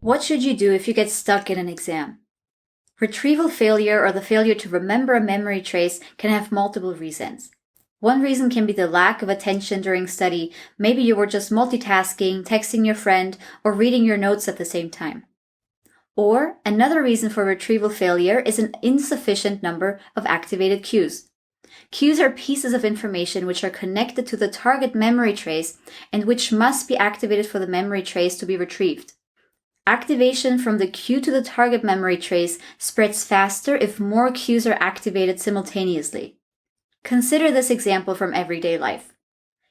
What should you do if you get stuck in an exam? Retrieval failure, or the failure to remember a memory trace, can have multiple reasons. One reason can be the lack of attention during study. Maybe you were just multitasking, texting your friend, or reading your notes at the same time. Or another reason for retrieval failure is an insufficient number of activated cues. Cues are pieces of information which are connected to the target memory trace and which must be activated for the memory trace to be retrieved. Activation from the cue to the target memory trace spreads faster if more cues are activated simultaneously. Consider this example from everyday life.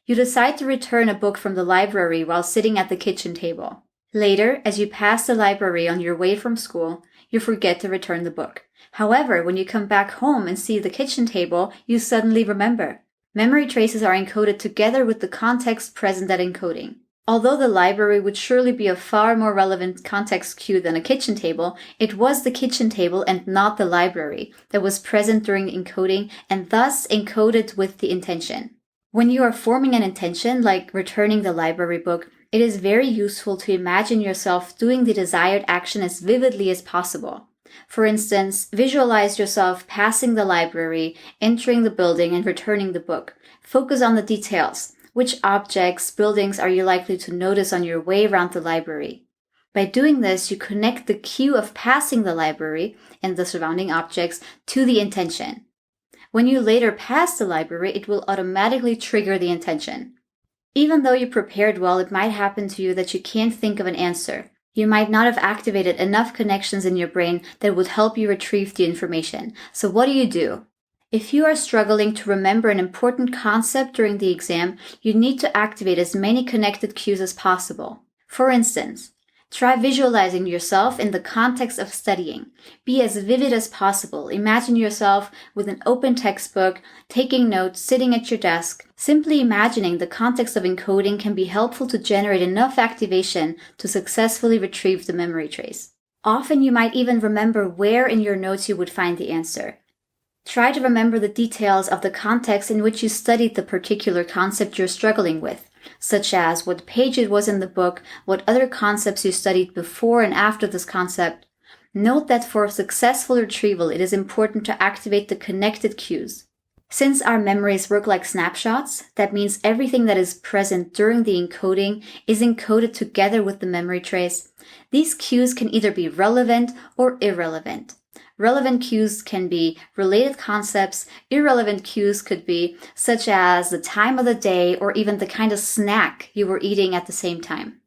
You decide to return a book from the library while sitting at the kitchen table. Later, as you pass the library on your way from school, you forget to return the book. However, when you come back home and see the kitchen table, you suddenly remember. Memory traces are encoded together with the context present at encoding. Although the library would surely be a far more relevant context cue than a kitchen table, it was the kitchen table and not the library that was present during encoding and thus encoded with the intention. When you are forming an intention, like returning the library book, it is very useful to imagine yourself doing the desired action as vividly as possible. For instance, visualize yourself passing the library, entering the building, and returning the book. Focus on the details. Which objects, buildings are you likely to notice on your way around the library? By doing this, you connect the cue of passing the library and the surrounding objects to the intention. When you later pass the library, it will automatically trigger the intention. Even though you prepared well, it might happen to you that you can't think of an answer. You might not have activated enough connections in your brain that would help you retrieve the information. So what do? If you are struggling to remember an important concept during the exam, you need to activate as many connected cues as possible. For instance, try visualizing yourself in the context of studying. Be as vivid as possible. Imagine yourself with an open textbook, taking notes, sitting at your desk. Simply imagining the context of encoding can be helpful to generate enough activation to successfully retrieve the memory trace. Often you might even remember where in your notes you would find the answer. Try to remember the details of the context in which you studied the particular concept you're struggling with, such as what page it was in the book, what other concepts you studied before and after this concept. Note that for successful retrieval, it is important to activate the connected cues. Since our memories work like snapshots, that means everything that is present during the encoding is encoded together with the memory trace. These cues can either be relevant or irrelevant. Relevant cues can be related concepts. Irrelevant cues could be such as the time of the day or even the kind of snack you were eating at the same time.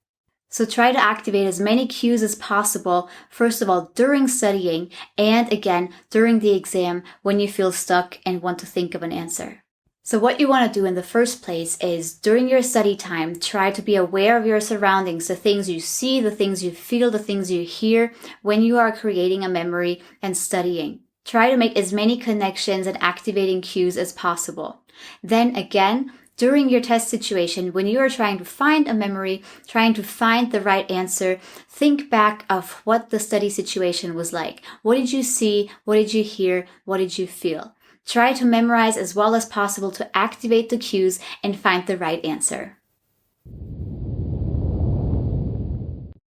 So try to activate as many cues as possible, first of all during studying and again during the exam when you feel stuck and want to think of an answer. So what you want to do in the first place is during your study time, try to be aware of your surroundings, the things you see, the things you feel, the things you hear when you are creating a memory and studying. Try to make as many connections and activating cues as possible. Then again, during your test situation, when you are trying to find a memory, trying to find the right answer, think back of what the study situation was like. What did you see? What did you hear? What did you feel? Try to memorize as well as possible to activate the cues and find the right answer.